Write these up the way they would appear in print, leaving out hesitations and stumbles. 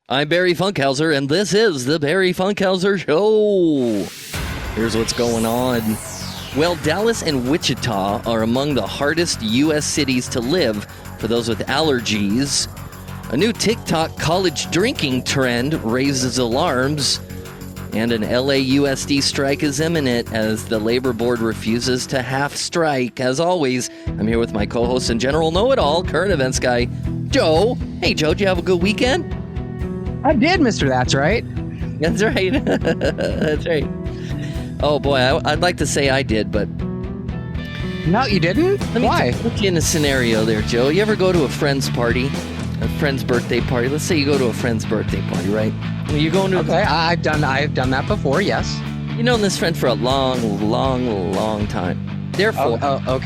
I'm Barry Funkhauser, and this is the Barry Funkhauser Show. Here's what's going on. Well, Dallas and Wichita are among the hardest U.S. cities to live for those with allergies. A new TikTok college drinking trend raises alarms, and an LAUSD strike is imminent as the labor board refuses to half strike. As always, I'm here with my co-host and general know-it-all, current events guy, Joe. Hey, Joe, did you have a good weekend? I did, Mr. That's Right. That's right. That's right. Oh, boy, I'd like to say I did, but... No, you didn't? Why? Put you in a scenario there, Joe. You ever go to a friend's party, a friend's birthday party? Let's say you go to a friend's birthday party, right? You're going to... Okay, I've done that before, yes. You've known this friend for a long time. Therefore... I'm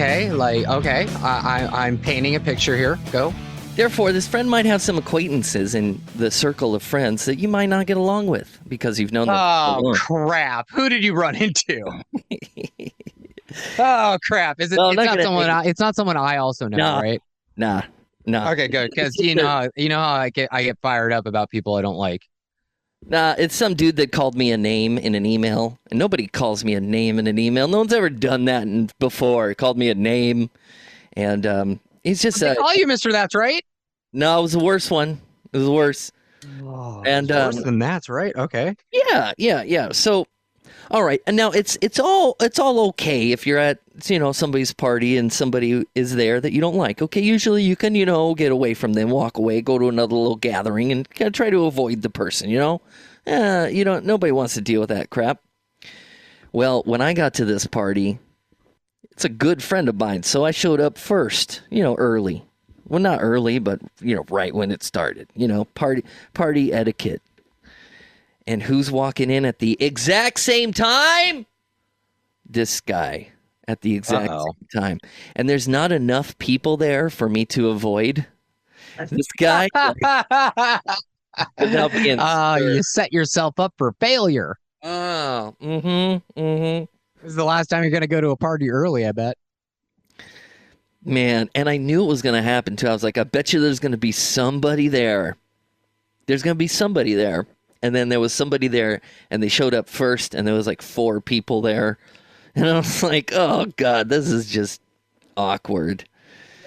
painting a picture here. Go. Therefore, this friend might have some acquaintances in the circle of friends that you might not get along with because you've known them. Oh, crap. Who did you run into? Oh, crap. Is it? Well, it's not someone I also know, right? Nah. Okay, good. Because you know how I get fired up about people I don't like. Nah, it's some dude that called me a name in an email, and nobody calls me a name in an email. No one's ever done that before. He called me a name, and he's just... They call you Mr. That's Right? No, it was the worst one. It was worse. Oh, and worse than That's Right. Okay. Yeah. So, all right. And now it's all okay if you're at somebody's party and somebody is there that you don't like. Okay, usually you can get away from them, walk away, go to another little gathering, and kind of try to avoid the person. Nobody wants to deal with that crap. Well, when I got to this party, it's a good friend of mine, so I showed up first. Early. Well, not early, but, right when it started. Party etiquette. And who's walking in at the exact same time? This guy at the exact same time. And there's not enough people there for me to avoid this guy. You set yourself up for failure. Oh, This is the last time you're going to go to a party early, I bet. Man, and I knew it was going to happen, too. I was like, I bet you there's going to be somebody there. There's going to be somebody there. And then there was somebody there, and they showed up first, and there was like 4 people there. And I was like, oh, God, this is just awkward.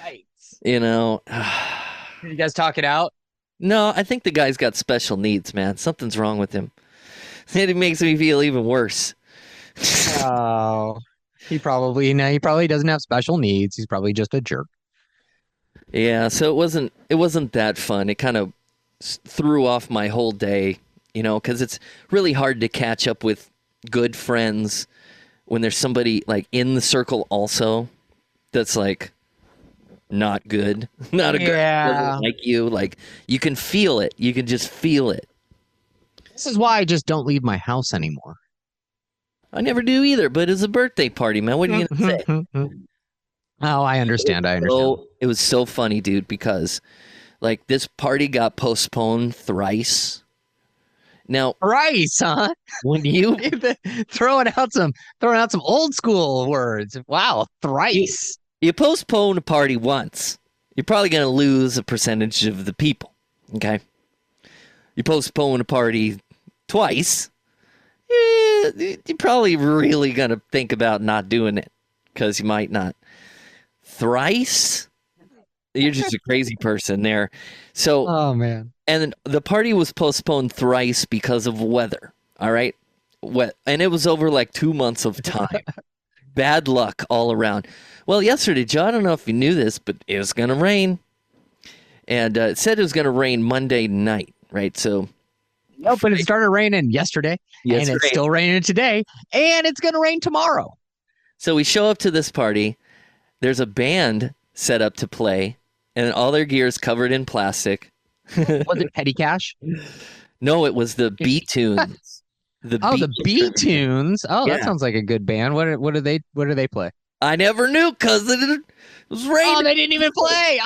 Yikes. Did you guys talk it out? No, I think the guy's got special needs, man. Something's wrong with him. It makes me feel even worse. Oh... He probably doesn't have special needs. He's probably just a jerk. Yeah, so it wasn't that fun. It kind of threw off my whole day, because it's really hard to catch up with good friends when there's somebody like in the circle also that's like not good, not a good person like you. Like you can feel it. You can just feel it. This is why I just don't leave my house anymore. I never do either, but it's a birthday party, man. What are you going to say? Oh, I understand. It was so funny, dude, because like this party got postponed thrice. Now, thrice, huh? When you throwing out some old school words. Wow, thrice. You postpone a party once, you're probably going to lose a percentage of the people, okay? You postpone a party twice, you're probably really going to think about not doing it because you might not. Thrice? You're just a crazy person there. So, oh, man. And the party was postponed thrice because of weather, all right? And it was over like 2 months of time. Bad luck all around. Well, yesterday, Joe, I don't know if you knew this, but it was going to rain. And it said it was going to rain Monday night, right? So... Nope, but it started raining yesterday, and it's still raining today, and it's going to rain tomorrow. So we show up to this party. There's a band set up to play, and all their gear is covered in plastic. Was it Petty Cash? No, it was the B-Tunes. The B-Tunes. Oh, yeah. That sounds like a good band. What do they play? I never knew because it was raining. Oh, they didn't even play.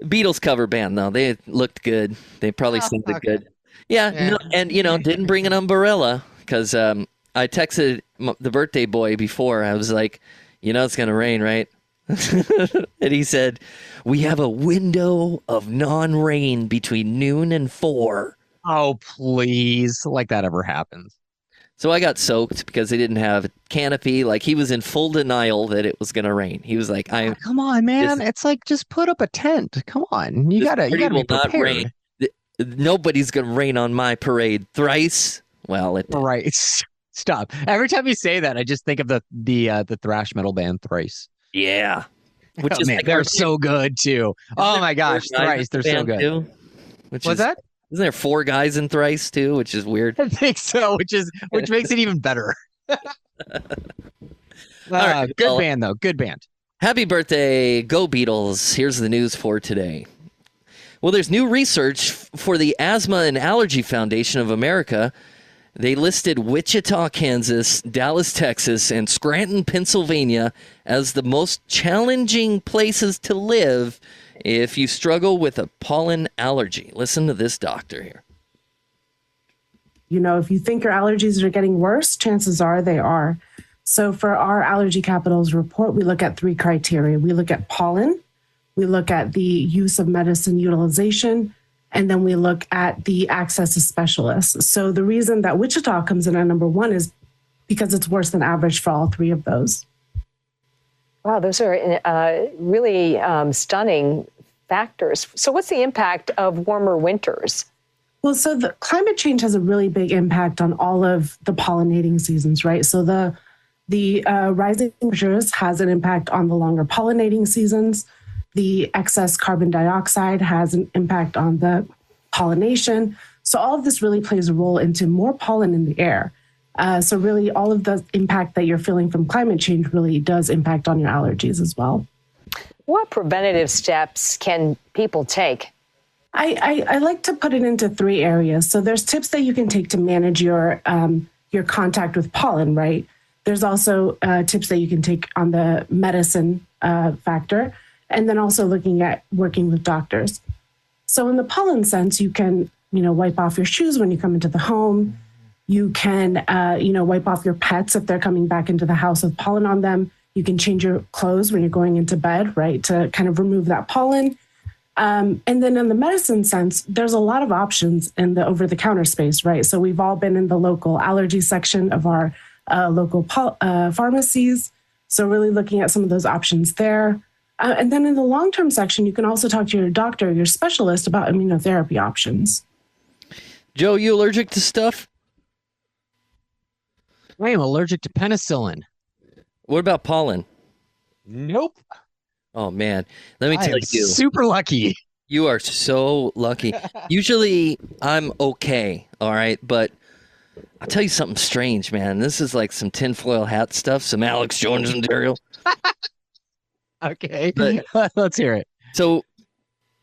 Beatles cover band, though. They looked good. They probably sounded good. Yeah. No, and, didn't bring an umbrella because I texted the birthday boy before. I was like, it's going to rain, right? And he said, we have a window of non-rain between noon and 4. Oh, please. Like that ever happens. So I got soaked because they didn't have a canopy. Like, he was in full denial that it was going to rain. He was like, come on, man. It's like, just put up a tent. Come on. You gotta be prepared. Nobody's going to rain on my parade thrice. Well, it did. Right. Stop. Every time you say that, I just think of the thrash metal band Thrice. Yeah. Which is, man, they're so good too. Oh my gosh, Thrice, they're so good. Too, What's that? Isn't there 4 guys in Thrice too, which is weird? I think so, which makes it even better. Right, good band though. Good band. Happy birthday, Go Beatles. Here's the news for today. Well, there's new research for the Asthma and Allergy Foundation of America. They listed Wichita, Kansas, Dallas, Texas, and Scranton, Pennsylvania as the most challenging places to live if you struggle with a pollen allergy. Listen to this doctor here. You know, if you think your allergies are getting worse, chances are they are. So for our Allergy Capitals report, we look at 3 criteria. We look at pollen, we look at the use of medicine utilization, and then we look at the access to specialists. So the reason that Wichita comes in at number 1 is because it's worse than average for all 3 of those. Wow, those are really stunning factors. So what's the impact of warmer winters? Well, so the climate change has a really big impact on all of the pollinating seasons, right? So the rising temperatures has an impact on the longer pollinating seasons. The excess carbon dioxide has an impact on the pollination. So all of this really plays a role into more pollen in the air. So really all of the impact that you're feeling from climate change really does impact on your allergies as well. What preventative steps can people take? I like to put it into 3 areas. So there's tips that you can take to manage your contact with pollen, right? There's also tips that you can take on the medicine factor, and then also looking at working with doctors. So in the pollen sense, you can, wipe off your shoes when you come into the home. You can, wipe off your pets if they're coming back into the house with pollen on them. You can change your clothes when you're going into bed, right, to kind of remove that pollen. And then in the medicine sense, there's a lot of options in the over-the-counter space, right? So we've all been in the local allergy section of our local pharmacies. So really looking at some of those options there. And then in the long-term section, you can also talk to your doctor, your specialist about immunotherapy options. Joe, you allergic to stuff? I am allergic to penicillin. What about pollen? Nope. Oh, man. Let me tell you. Super lucky. You are so lucky. Usually I'm okay, all right? But I'll tell you something strange, man. This is like some tinfoil hat stuff, some Alex Jones material. Okay. Let's hear it. So,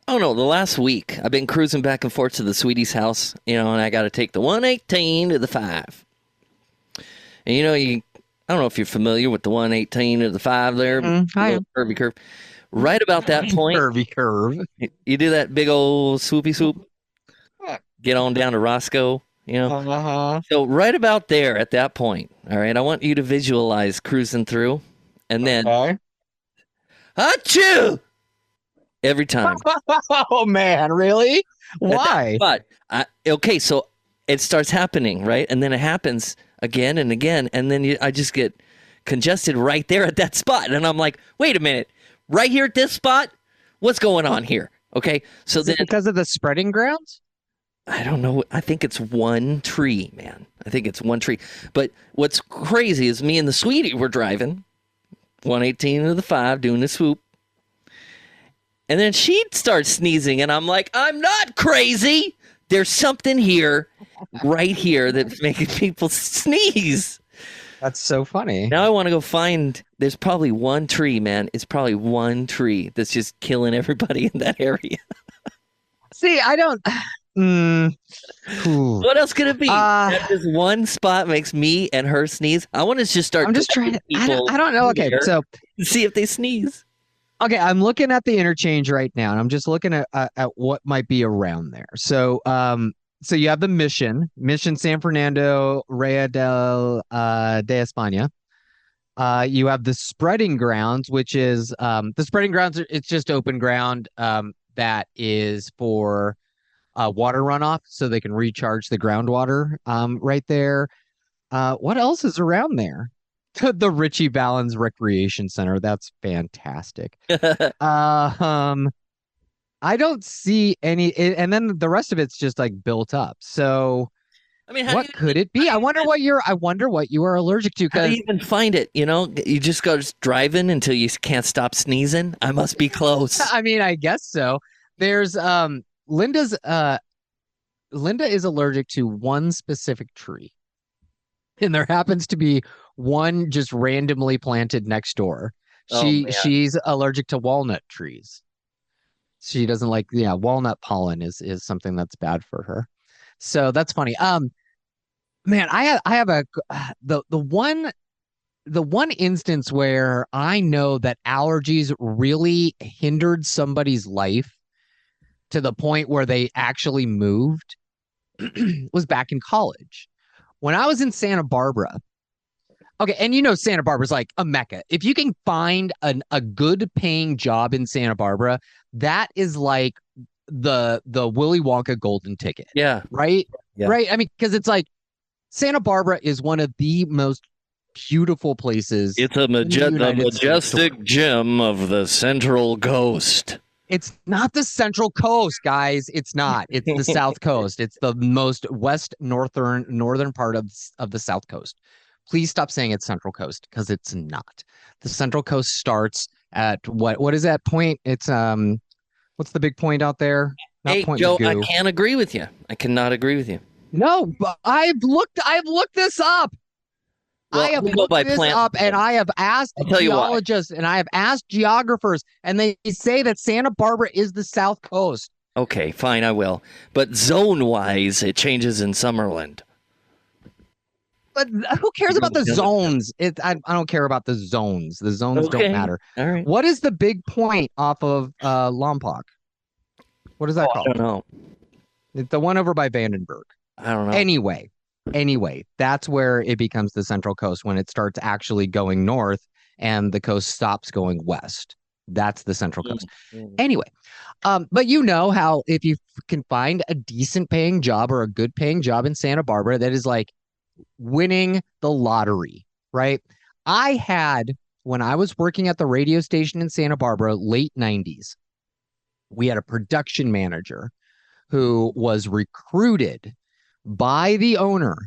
I don't know, the last week, I've been cruising back and forth to the sweetie's house, and I got to take the 118 to the 5. And, I don't know if you're familiar with the 118 to the 5 there. Curvy curve. Right about that point. Curvy curve. You do that big old swoopy swoop. Get on down to Roscoe, So right about there at that point, all right, I want you to visualize cruising through. And then, achoo! Every time. Oh, man, really? Why? But, okay, so it starts happening, right? And then it happens again and again. And then I just get congested right there at that spot. And I'm like, wait a minute. Right here at this spot? What's going on here? Okay, so then because of the spreading grounds? I don't know. I think it's one tree, man. I think it's one tree. But what's crazy is me and the sweetie were driving 118 to the 5 doing the swoop. And then she starts sneezing, and I'm like, I'm not crazy. There's something here, right here, that's making people sneeze. That's so funny. Now I want to go find, there's probably one tree, man. It's probably one tree that's just killing everybody in that area. See, I don't... What else could it be? That this one spot makes me and her sneeze. I want to just start. I'm just trying to. I don't know. Okay, so see if they sneeze. Okay, I'm looking at the interchange right now, and I'm just looking at what might be around there. So, so you have the Mission San Fernando, Rea de España. You have the spreading grounds, which is the spreading grounds. It's just open ground that is for water runoff, so they can recharge the groundwater right there. What else is around there? The Richie Valens Recreation Center. That's fantastic. I don't see any, and then the rest of it's just like built up. So I mean, what could it be? I wonder what you are allergic to. how do Because you even find it? You just go driving until you can't stop sneezing. I must be close. I mean, I guess so. There's Linda is allergic to one specific tree. And there happens to be one just randomly planted next door. Oh, man. She's allergic to walnut trees. She doesn't like, walnut pollen is something that's bad for her. So that's funny. Man, I have the one instance where I know that allergies really hindered somebody's life to the point where they actually moved was back in college. When I was in Santa Barbara. Okay, and Santa Barbara's like a mecca. If you can find a good paying job in Santa Barbara, that is like the Willy Wonka golden ticket. Yeah. Right? Yeah. Right? I mean, because it's like Santa Barbara is one of the most beautiful places. It's the majestic gem of the Central Coast. It's not the Central Coast, guys. It's not. It's the South Coast. It's the most northern part of the South Coast. Please stop saying it's Central Coast, because it's not. The Central Coast starts at what is that point? It's what's the big point out there? Not Point Joe, Magoo. I can't agree with you. I cannot agree with you. No, but I've looked this up. Well, I have looked this up, and I have asked geologists and I have asked geographers, and they say that Santa Barbara is the South Coast. Okay, fine, I will. But zone-wise, it changes in Summerland. But who cares about the zones? I don't care about the zones. The zones don't matter. All right. What is the big point off of Lompoc? What is that called? I don't know. It's the one over by Vandenberg. I don't know. Anyway, that's where it becomes the Central Coast, when it starts actually going north and the coast stops going west. That's the Central Coast. Anyway, but how if you can find a decent paying job or a good paying job in Santa Barbara, that is like winning the lottery, right? I had, when I was working at the radio station in Santa Barbara, late 90s, we had a production manager who was recruited by the owner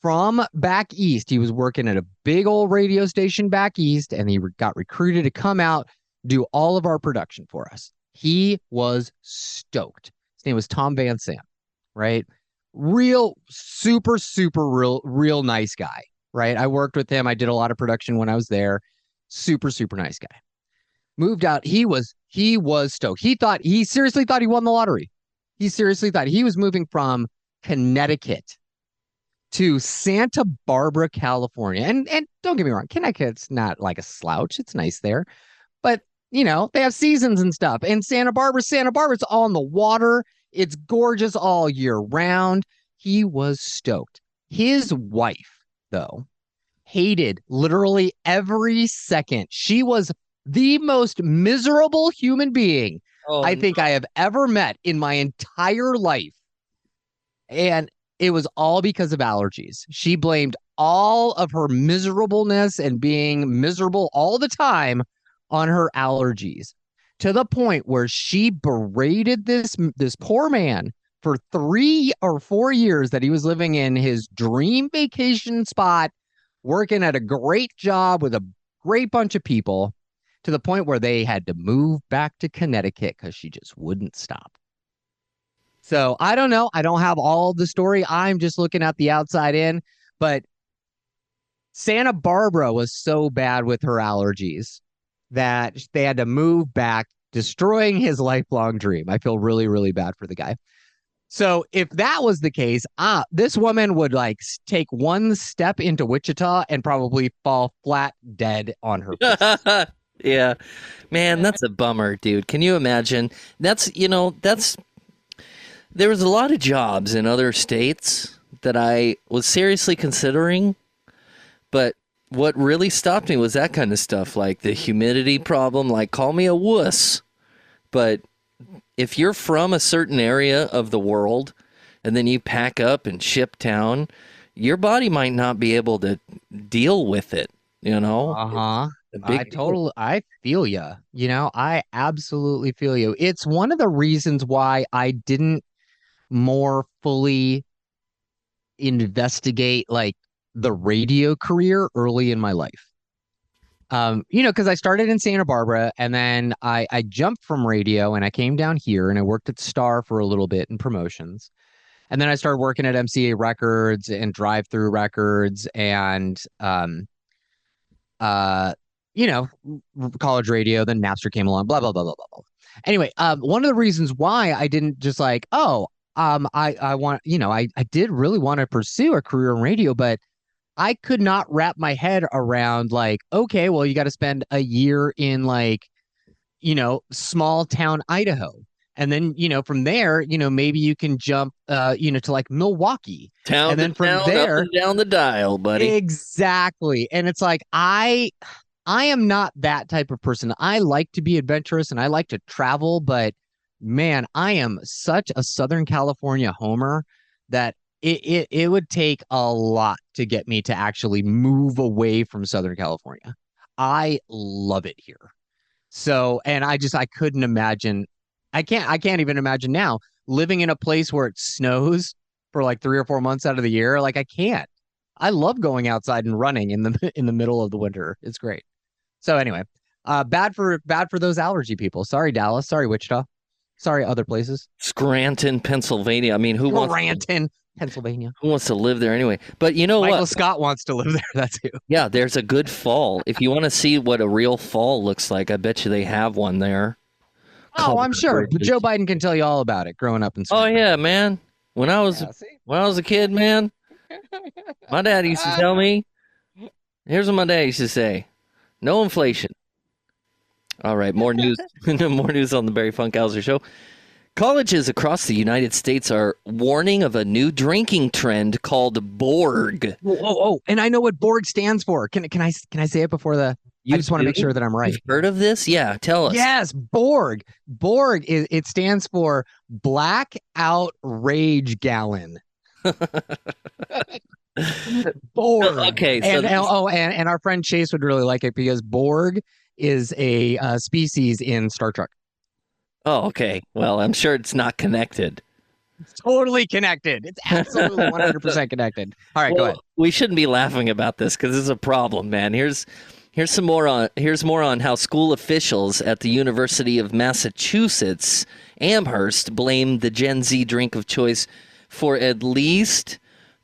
from back east. He was working at a big old radio station back east, and he got recruited to come out, do all of our production for us. He was stoked. His name was Tom Van Sam, right? Real, super, real nice guy, right? I worked with him. I did a lot of production when I was there. Super, super nice guy. Moved out. He was stoked. He seriously thought he won the lottery. He seriously thought he was moving from Connecticut to Santa Barbara, California. And don't get me wrong, Connecticut's not like a slouch. It's nice there. But, they have seasons and stuff. And Santa Barbara, it's on the water. It's gorgeous all year round. He was stoked. His wife, though, hated literally every second. She was the most miserable human being I think I have ever met in my entire life. And it was all because of allergies. She blamed all of her miserableness and being miserable all the time on her allergies, to the point where she berated this poor man for 3 or 4 years that he was living in his dream vacation spot, working at a great job with a great bunch of people, to the point where they had to move back to Connecticut because she just wouldn't stop. So I don't know. I don't have all the story. I'm just looking at the outside in. But Santa Barbara was so bad with her allergies that they had to move back, destroying his lifelong dream. I feel really, really bad for the guy. So if that was the case, this woman would take one step into Wichita and probably fall flat dead on her face. Yeah, man, that's a bummer, dude. Can you imagine? There was a lot of jobs in other states that I was seriously considering, but what really stopped me was that kind of stuff, like the humidity problem. Like, call me a wuss, but if you're from a certain area of the world and then you pack up and ship town, your body might not be able to deal with it, you know? I feel you. You know, I absolutely feel you. It's one of the reasons why I didn't more fully investigate like the radio career early in my life. You know, because I started in Santa Barbara and then I jumped from radio and I came down here and I worked at Star for a little bit in promotions. And then I started working at MCA Records and Drive Through Records and you know, college radio. Then Napster came along. Blah blah blah blah blah blah. Anyway, one of the reasons why I didn't just like, I want, you know, I did really want to pursue a career in radio, but I could not wrap my head around like, okay, well, you got to spend a year in like, you know, small town Idaho. And then, you know, from there, you know, maybe you can jump, you know, to like Milwaukee. And then from there, up and down the dial, buddy. Exactly. And it's like, I am not that type of person. I like to be adventurous and I like to travel, but man, I am such a Southern California homer that it would take a lot to get me to actually move away from Southern California. I love it here. So, and I couldn't imagine. I can't even imagine now living in a place where it snows for like 3 or 4 months out of the year. Like I can't. I love going outside and running in the middle of the winter. It's great. So anyway, bad for those allergy people. Sorry, Dallas. Sorry, Wichita. Sorry, other places. Scranton, Pennsylvania. I mean, Scranton, Pennsylvania. Who wants to live there anyway? But you know Michael Scott wants to live there. That's who. Yeah, there's a good fall. If you want to see what a real fall looks like, I bet you they have one there. Oh, I'm sure. But Joe Biden can tell you all about it growing up in Scranton. Oh yeah, man. When I was a kid, man, my dad used to tell me, here's what my dad used to say: no inflation. All right, more news. More news on the Barry Funkhauser Show. Colleges across the United States are warning of a new drinking trend called borg. Oh, and I know what borg stands for. Can I say it before the? I just want to make sure that I'm right. You've heard of this? Yeah, tell us. Yes, borg. Borg it stands for blackout rage gallon. Borg. Okay. So and our friend Chase would really like it because borg is a species in Star Trek. Oh, okay. Well, I'm sure it's not connected. It's totally connected. It's absolutely 100% connected. All right, go ahead. We shouldn't be laughing about this because this is a problem, man. Here's more on how school officials at the University of Massachusetts Amherst blame the Gen Z drink of choice for at least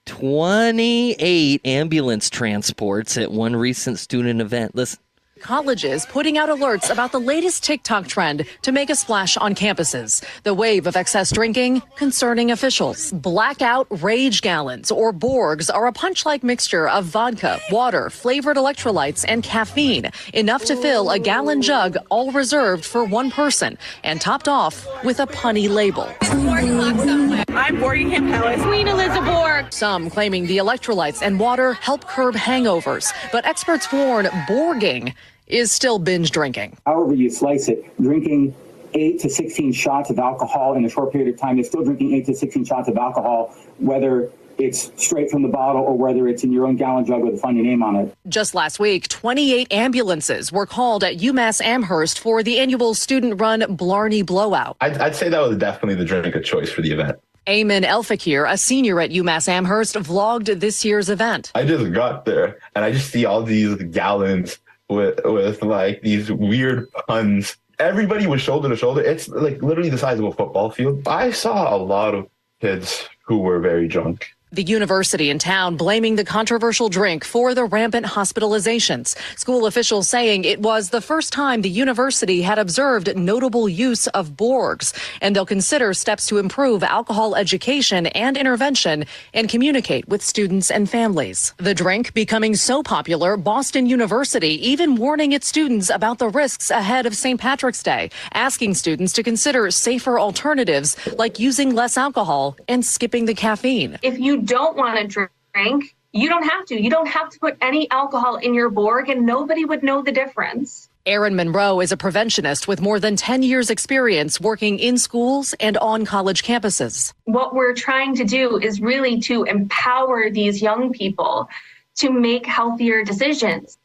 28 ambulance transports at one recent student event. Listen. Colleges putting out alerts about the latest TikTok trend to make a splash on campuses. The wave of excess drinking concerning officials. Blackout rage gallons, or borgs, are a punch-like mixture of vodka, water, flavored electrolytes, and caffeine, enough to fill a gallon jug, all reserved for one person, and topped off with a punny label. I'm borging him, Alice. Queen Elizabeth. Some claiming the electrolytes and water help curb hangovers, but experts warn borging is still binge drinking. However you slice it, drinking 8 to 16 shots of alcohol in a short period of time is still drinking 8 to 16 shots of alcohol, whether it's straight from the bottle or whether it's in your own gallon jug with a funny name on it. Just last week, 28 ambulances were called at UMass Amherst for the annual student-run Blarney Blowout. I'd say that was definitely the drink of choice for the event. Eamon El-Fakir, a senior at UMass Amherst, vlogged this year's event. I just got there and I just see all these gallons with like these weird puns. Everybody was shoulder to shoulder. It's like literally the size of a football field. I saw a lot of kids who were very drunk. The university in town blaming the controversial drink for the rampant hospitalizations. School officials saying it was the first time the university had observed notable use of borgs, and they'll consider steps to improve alcohol education and intervention and communicate with students and families. The drink becoming so popular, Boston University even warning its students about the risks ahead of St. Patrick's Day, asking students to consider safer alternatives like using less alcohol and skipping the caffeine. If you don't want to drink, You don't have to. You don't have to put any alcohol in your Borg, and nobody would know the difference. Erin Monroe is a preventionist with more than 10 years experience working in schools and on college campuses. What we're trying to do is really to empower these young people to make healthier decisions.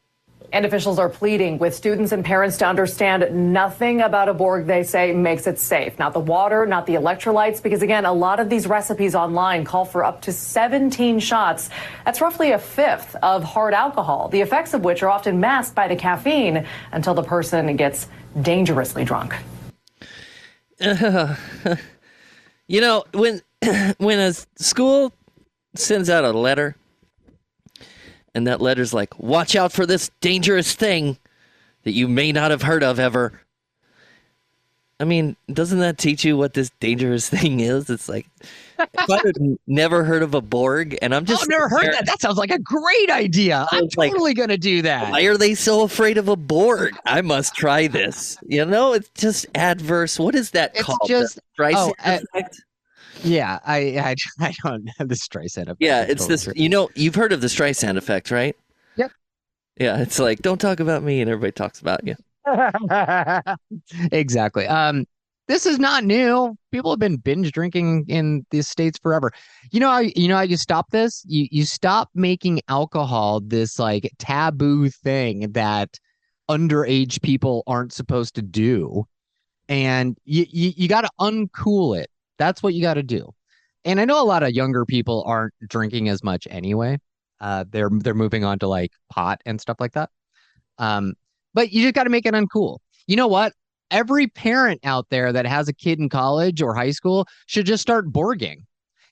And officials are pleading with students and parents to understand nothing about a Borg, they say, makes it safe. Not the water, not the electrolytes, because again, a lot of these recipes online call for up to 17 shots. That's roughly a fifth of hard alcohol, the effects of which are often masked by the caffeine until the person gets dangerously drunk. You know, when a school sends out a letter, and that letter's like, watch out for this dangerous thing that you may not have heard of ever. I mean, doesn't that teach you what this dangerous thing is? It's like, if I had never heard of a Borg, and I'm just... I've never heard that. That sounds like a great idea. I'm totally going to do that. Why are they so afraid of a Borg? I must try this. You know, it's just adverse. What is that called? Just, effect? Yeah, I don't have the Streisand effect. Yeah, it's this, you know, you've heard of the Streisand effect, right? Yep. Yeah, it's like, don't talk about me, and everybody talks about you. Exactly. This is not new. People have been binge drinking in these states forever. You know how you stop this? You stop making alcohol this like taboo thing that underage people aren't supposed to do. And you got to uncool it. That's what you got to do. And I know a lot of younger people aren't drinking as much anyway. They're moving on to like pot and stuff like that. But you just got to make it uncool. You know what? Every parent out there that has a kid in college or high school should just start borging.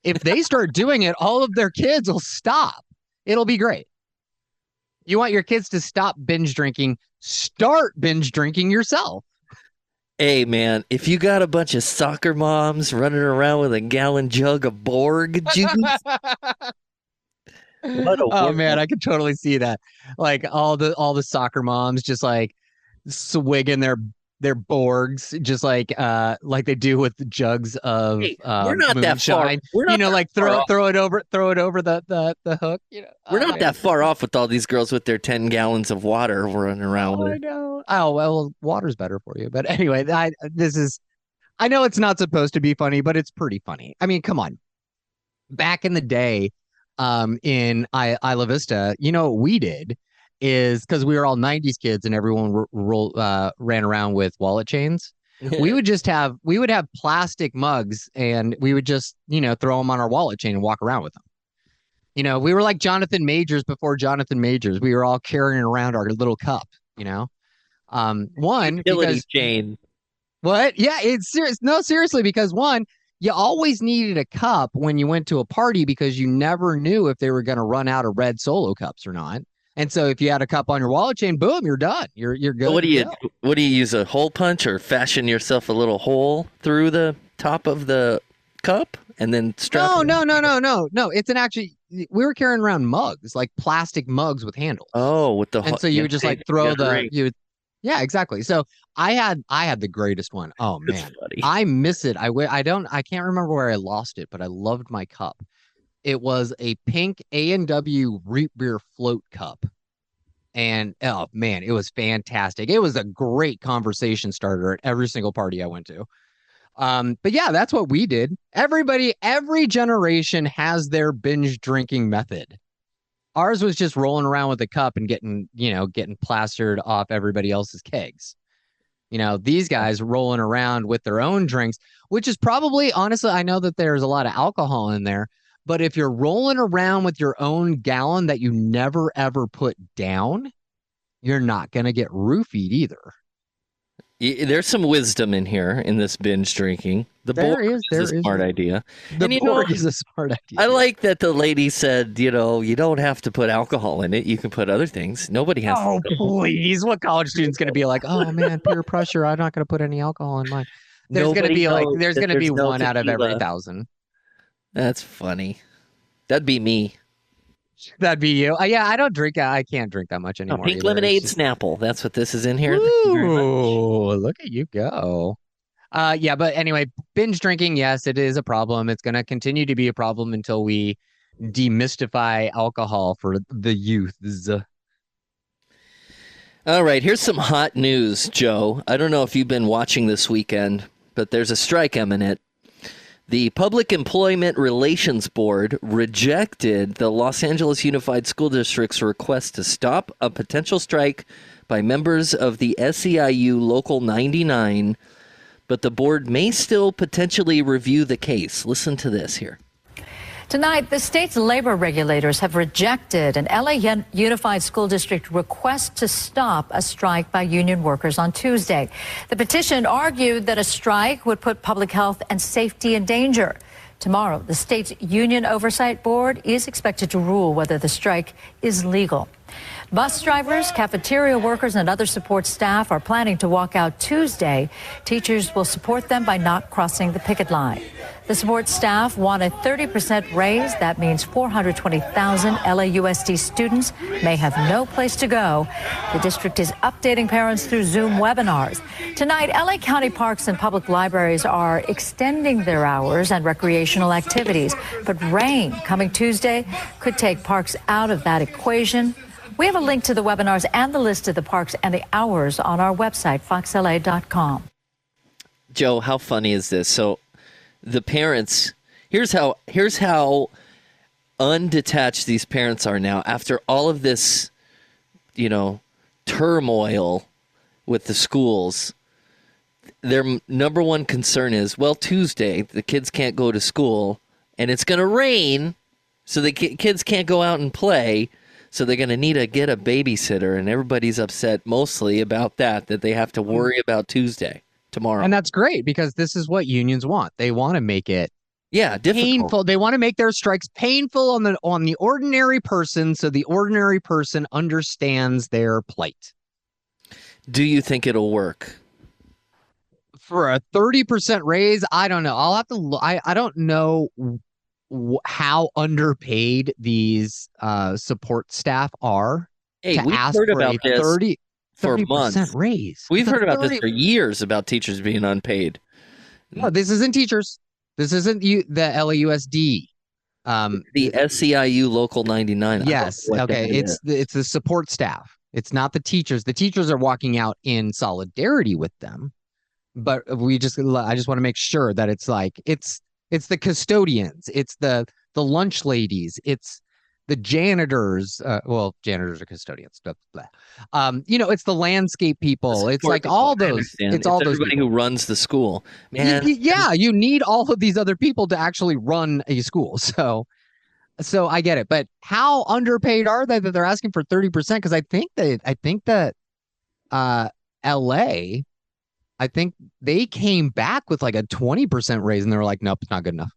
If they start doing it, all of their kids will stop. It'll be great. You want your kids to stop binge drinking, start binge drinking yourself. Hey, man, if you got a bunch of soccer moms running around with a gallon jug of Borg juice. Oh, man, I could totally see that. Like all the soccer moms just like swigging their Borgs, just like they do with the jugs of we're not moonshine. that far. We're not like throw it over the hook. You know, we're not that far off with all these girls with their 10 gallons of water running around with. I know. Oh well, water's better for you. But anyway, I know it's not supposed to be funny, but it's pretty funny. I mean, come on. Back in the day, in Isla Vista, you know what we did is because we were all 90s kids and everyone ran around with wallet chains. we would have plastic mugs and we would just, throw them on our wallet chain and walk around with them. We were like Jonathan Majors before Jonathan Majors. We were all carrying around our little cup, one utility chain. What? Yeah, it's serious. No, seriously, because one, you always needed a cup when you went to a party because you never knew if they were going to run out of red Solo cups or not. And so if you had a cup on your wallet chain, boom, you're done. You're good. So what do you use, a hole punch or fashion yourself a little hole through the top of the cup and then strap? No. It's we were carrying around mugs, like plastic mugs with handles. Oh, with the and so you would just like throw yeah, exactly. So I had the greatest one. Oh man, I miss it. I can't remember where I lost it, but I loved my cup. It was a pink A&W root beer float cup. And oh man, it was fantastic. It was a great conversation starter at every single party I went to. But yeah, that's what we did. Every generation has their binge drinking method. Ours was just rolling around with a cup and getting plastered off everybody else's kegs. These guys rolling around with their own drinks, which is probably, honestly, I know that there's a lot of alcohol in there, but if you're rolling around with your own gallon that you never ever put down, you're not going to get roofied either. There's some wisdom in here in this binge drinking. The Borg is a smart idea. The Borg is a smart idea. I like that the lady said, you don't have to put alcohol in it. You can put other things. Nobody has. Oh, please. What college student's going to be like, oh, man, peer pressure. I'm not going to put any alcohol in mine. There's going to be one out of every 1,000. That's funny. That'd be me. That'd be you. Yeah, I don't drink. I can't drink that much anymore. Pink lemonade Snapple. That's what this is in here. Ooh, look at you go. Yeah, but anyway, binge drinking, yes, it is a problem. It's going to continue to be a problem until we demystify alcohol for the youth. All right, here's some hot news, Joe. I don't know if you've been watching this weekend, but there's a strike imminent. The Public Employment Relations Board rejected the Los Angeles Unified School District's request to stop a potential strike by members of the SEIU Local 99, but the board may still potentially review the case. Listen to this here. Tonight, the state's labor regulators have rejected an LA Unified School District request to stop a strike by union workers on Tuesday. The petition argued that a strike would put public health and safety in danger. Tomorrow, the state's Union Oversight Board is expected to rule whether the strike is legal. Bus drivers, cafeteria workers, and other support staff are planning to walk out Tuesday. Teachers will support them by not crossing the picket line. The support staff want a 30% raise. That means 420,000 LAUSD students may have no place to go. The district is updating parents through Zoom webinars. Tonight, LA County parks and public libraries are extending their hours and recreational activities. But rain coming Tuesday could take parks out of that equation. We have a link to the webinars and the list of the parks and the hours on our website, foxla.com. Joe, how funny is this? So the parents, here's how undetached these parents are now after all of this, turmoil with the schools. Their number one concern is, well, Tuesday, the kids can't go to school and it's going to rain, so the kids can't go out and play. So they're going to need to get a babysitter, and everybody's upset mostly about that they have to worry about Tuesday, tomorrow. And that's great because this is what unions want. They want to make it difficult. Painful. They want to make their strikes painful on the ordinary person so the ordinary person understands their plight. Do you think it'll work? For a 30% raise, I don't know. I'll have to look. I don't know how underpaid these support staff are. Hey, we've heard about this 30% for months. Raise. We've heard about this for years about teachers being unpaid. No, this isn't teachers. This isn't the LAUSD. The SEIU Local 99. Yes. Okay. It's the support staff. It's not the teachers. The teachers are walking out in solidarity with them. But I just want to make sure that it's the custodians, it's the lunch ladies, it's the janitors. Janitors are custodians. Blah, blah. It's the landscape people. It's like all those. It's all those everybody people who runs the school. Man, you need all of these other people to actually run a school. So I get it. But how underpaid are they that they're asking for 30%? Because I think that LA. I think they came back with like a 20% raise and they were like, nope, it's not good enough.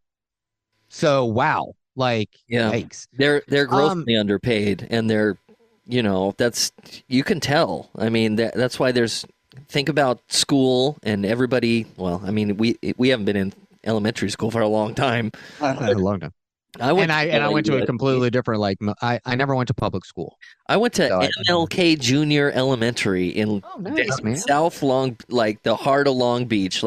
So, wow. Yikes. They're grossly underpaid and they're, that's, you can tell. I mean, that's why think about school and everybody. Well, I mean, we haven't been in elementary school for a long time. A long time. I went to a completely different, I never went to public school. I went to MLK Junior Elementary in South Long, the heart of Long Beach.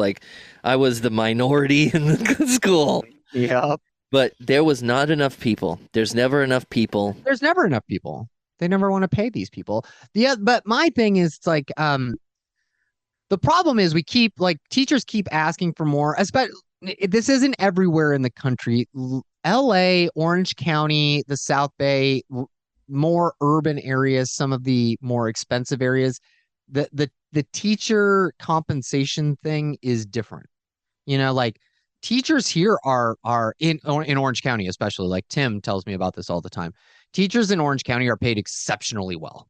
I was the minority in the school. Yeah. But there was not enough people. There's never enough people. There's never enough people. They never want to pay these people. But my thing is, the problem is teachers keep asking for more, especially, this isn't everywhere in the country. LA, Orange County, the South Bay, more urban areas, some of the more expensive areas, the teacher compensation thing is different. Teachers here are in Orange County, especially, Tim tells me about this all the time. Teachers in Orange County are paid exceptionally well.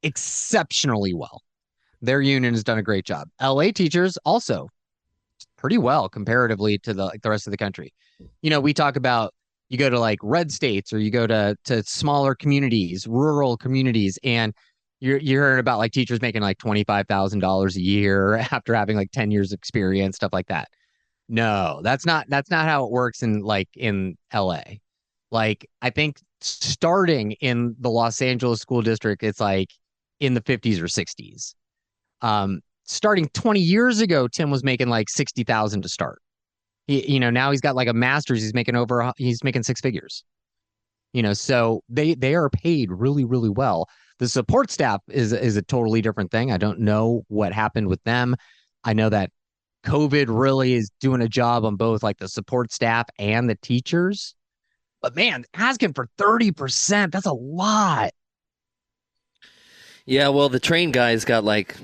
Exceptionally well. Their union has done a great job. LA teachers also pretty well comparatively to the rest of the country. We talk about, you go to red states or you go to smaller communities, rural communities, and you're hearing about teachers making $25,000 a year after having 10 years experience, stuff like that. No, that's not how it works in LA. I think starting in the Los Angeles school district, it's in the 50s or 60s. Starting 20 years ago, Tim was making $60,000 to start. Now he's got a master's. He's making six figures. So they are paid really, really well. The support staff is a totally different thing. I don't know what happened with them. I know that COVID really is doing a job on both like the support staff and the teachers. But man, asking for 30%, that's a lot. Yeah, well, the train guys got like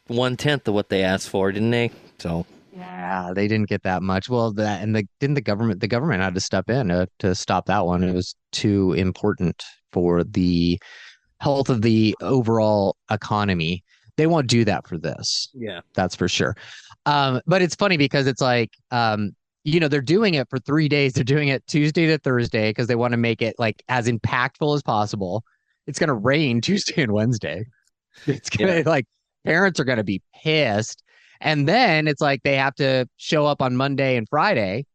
1/10 of what they asked for, didn't they? So yeah, they didn't get that much. Well, didn't the government had to step in to stop that one. It was too important for the health of the overall economy. They won't do that for this. Yeah, that's for sure. But it's funny because it's like, they're doing it for 3 days. They're doing it Tuesday to Thursday because they want to make it like as impactful as possible. It's going to rain Tuesday and Wednesday. It's going to parents are going to be pissed. And then it's like they have to show up on Monday and Friday,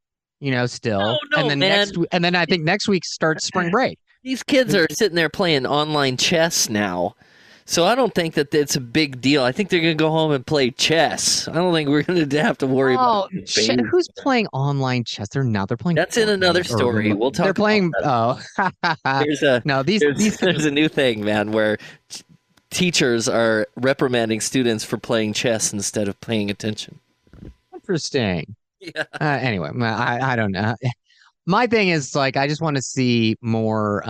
still. No, and then I think next week starts spring break. These kids are sitting there playing online chess now. So I don't think that it's a big deal. I think they're going to go home and play chess. I don't think we're going to have to worry about who's playing online chess. They're playing. That's in another story. We'll talk. They're playing. There's a new thing, man, where teachers are reprimanding students for playing chess instead of paying attention. Interesting. Yeah. Anyway, I don't know. My thing is I just want to see more.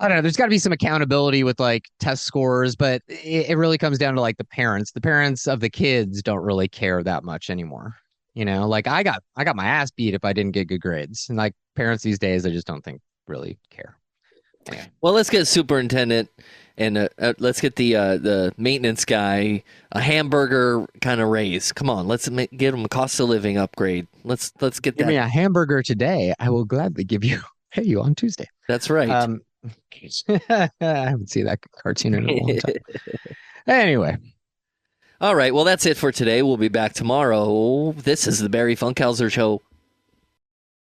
I don't know. There's got to be some accountability with test scores, but it really comes down to the parents. The parents of the kids don't really care that much anymore. I got my ass beat if I didn't get good grades, and parents these days, I just don't think really care. Anyway. Well, let's get superintendent and let's get the maintenance guy a hamburger kind of raise. Come on, let's get him a cost of living upgrade. Let's get that. Give me a hamburger today. I will gladly pay you on Tuesday. That's right. I haven't seen that cartoon in a long time. Anyway. All right. Well, that's it for today. We'll be back tomorrow. This is the Barry Funkhauser Show.